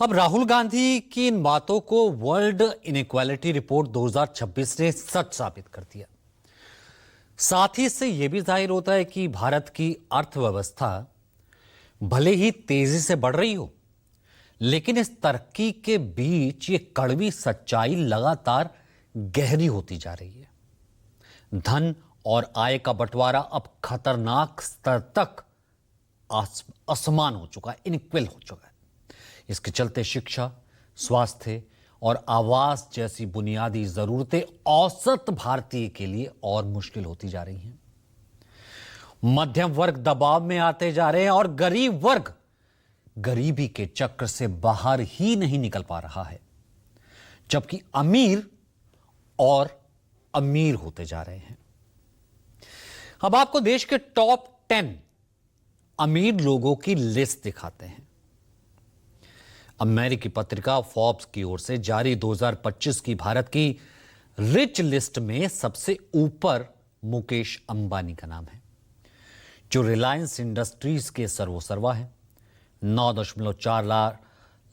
अब राहुल गांधी की इन बातों को वर्ल्ड इनइक्वालिटी रिपोर्ट 2026 ने सच साबित कर दिया। साथ ही इससे यह भी जाहिर होता है कि भारत की अर्थव्यवस्था भले ही तेजी से बढ़ रही हो, लेकिन इस तरक्की के बीच ये कड़वी सच्चाई लगातार गहरी होती जा रही है। धन और आय का बंटवारा अब खतरनाक स्तर तक असमान हो चुका है, इनइक्वल हो चुका है। इसके चलते शिक्षा, स्वास्थ्य और आवास जैसी बुनियादी जरूरतें औसत भारतीय के लिए और मुश्किल होती जा रही हैं। मध्यम वर्ग दबाव में आते जा रहे हैं और गरीब वर्ग गरीबी के चक्र से बाहर ही नहीं निकल पा रहा है, जबकि अमीर और अमीर होते जा रहे हैं। अब आपको देश के टॉप 10 अमीर लोगों की लिस्ट दिखाते हैं। अमेरिकी पत्रिका फोर्ब्स की ओर से जारी 2025 की भारत की रिच लिस्ट में सबसे ऊपर मुकेश अंबानी का नाम है, जो रिलायंस इंडस्ट्रीज के सर्वोसर्वा है। 9.4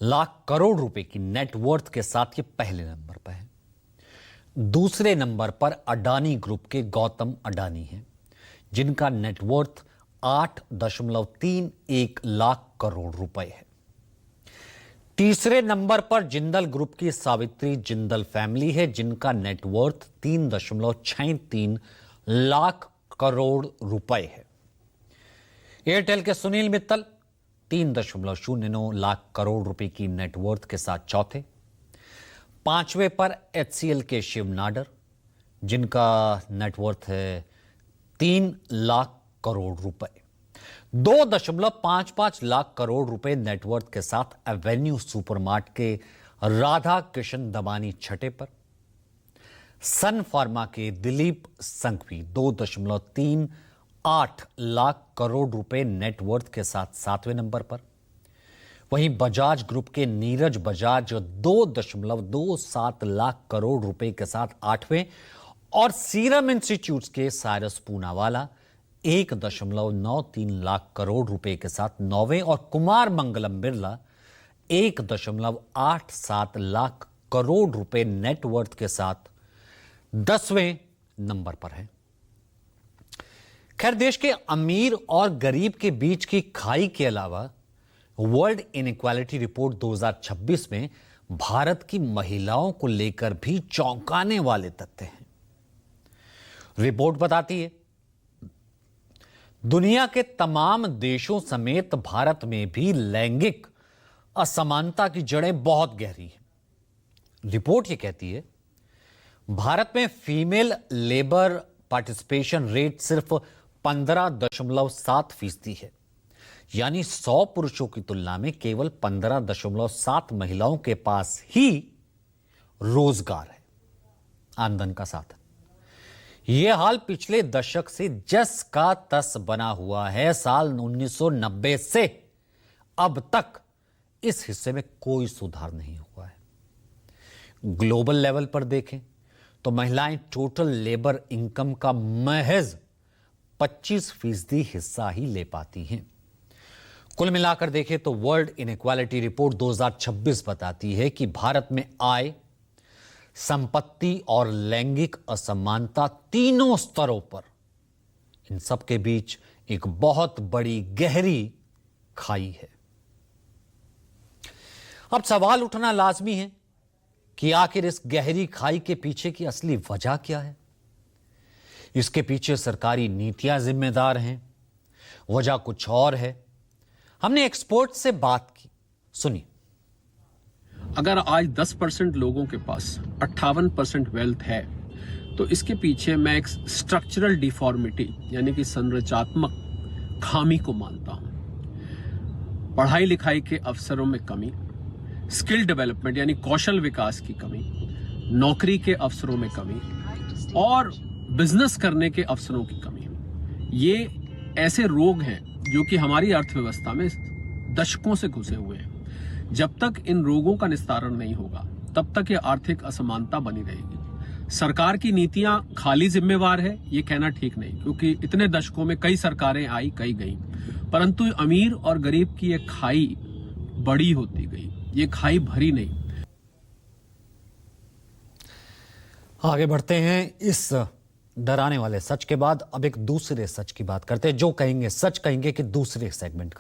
लाख करोड़ रुपए की नेटवर्थ के साथ ये पहले नंबर पर है। दूसरे नंबर पर अडानी ग्रुप के गौतम अडानी हैं, जिनका नेटवर्थ 8.31 लाख करोड़ रुपए है। तीसरे नंबर पर जिंदल ग्रुप की सावित्री जिंदल फैमिली है, जिनका नेटवर्थ 3.63 लाख करोड़ रुपए है। एयरटेल के सुनील मित्तल 3.09 लाख करोड़ रुपए की नेटवर्थ के साथ चौथे। पांचवें पर एचसीएल के शिव नाडर, जिनका नेटवर्थ है 3 लाख करोड़ रुपए। 2.55 लाख करोड़ रुपए नेटवर्थ के साथ एवेन्यू सुपरमार्ट के राधा किशन दमानी छठे पर। सन फार्मा के दिलीप संघवी 2.38 लाख करोड़ रुपए नेटवर्थ के साथ सातवें नंबर पर। वहीं बजाज ग्रुप के नीरज बजाज 2.27 लाख करोड़ रुपए के साथ आठवें, और सीरम इंस्टीट्यूट के साइरस पूनावाला 1.93 लाख करोड़ रुपए के साथ नौवें, और कुमार मंगलम बिरला 1.87 लाख करोड़ रुपए नेटवर्थ के साथ 10वें नंबर पर है। खैर, देश के अमीर और गरीब के बीच की खाई के अलावा वर्ल्ड इनइक्वालिटी रिपोर्ट 2026 में भारत की महिलाओं को लेकर भी चौंकाने वाले तथ्य हैं। रिपोर्ट बताती है, दुनिया के तमाम देशों समेत भारत में भी लैंगिक असमानता की जड़ें बहुत गहरी हैं। रिपोर्ट यह कहती है, भारत में फीमेल लेबर पार्टिसिपेशन रेट सिर्फ 15.7% है, यानी 100 पुरुषों की तुलना में केवल 15.7 महिलाओं के पास ही रोजगार है, आमदन का साधन। यह हाल पिछले दशक से जस का तस बना हुआ है। साल 1990 से अब तक इस हिस्से में कोई सुधार नहीं हुआ है। ग्लोबल लेवल पर देखें तो महिलाएं टोटल लेबर इनकम का महज 25% हिस्सा ही ले पाती हैं। कुल मिलाकर देखें तो वर्ल्ड इनइक्वालिटी रिपोर्ट 2026 बताती है कि भारत में आय, संपत्ति और लैंगिक असमानता तीनों स्तरों पर, इन सब के बीच एक बहुत बड़ी गहरी खाई है। अब सवाल उठना लाजमी है कि आखिर इस गहरी खाई के पीछे की असली वजह क्या है। इसके पीछे सरकारी नीतियां जिम्मेदार हैं, वजह कुछ और है। हमने एक्सपर्ट से बात की, सुनिए। अगर आज 10% लोगों के पास 58% वेल्थ है, तो इसके पीछे मैं एक स्ट्रक्चरल डिफॉर्मिटी यानी कि संरचनात्मक खामी को मानता हूं। पढ़ाई लिखाई के अवसरों में कमी, स्किल डेवलपमेंट यानी कौशल विकास की कमी, नौकरी के अवसरों में कमी और बिजनेस करने के अवसरों की कमी। ये ऐसे रोग हैं जो कि हमारी अर्थव्यवस्था में दशकों से घुसे हुए हैं। जब तक इन रोगों का निस्तारण नहीं होगा, तब तक ये आर्थिक असमानता बनी रहेगी। सरकार की नीतियां खाली जिम्मेवार है ये कहना ठीक नहीं, क्योंकि इतने दशकों में कई सरकारें आई, कई गईं, परंतु अमीर और गरीब की ये खाई बड़ी होती गई। ये खाई भरी नहीं। आगे बढ़ते हैं इस डराने वाले सच के बाद अब एक दूसरे सच की बात करते हैं, जो कहेंगे सच कहेंगे कि दूसरे सेगमेंट का।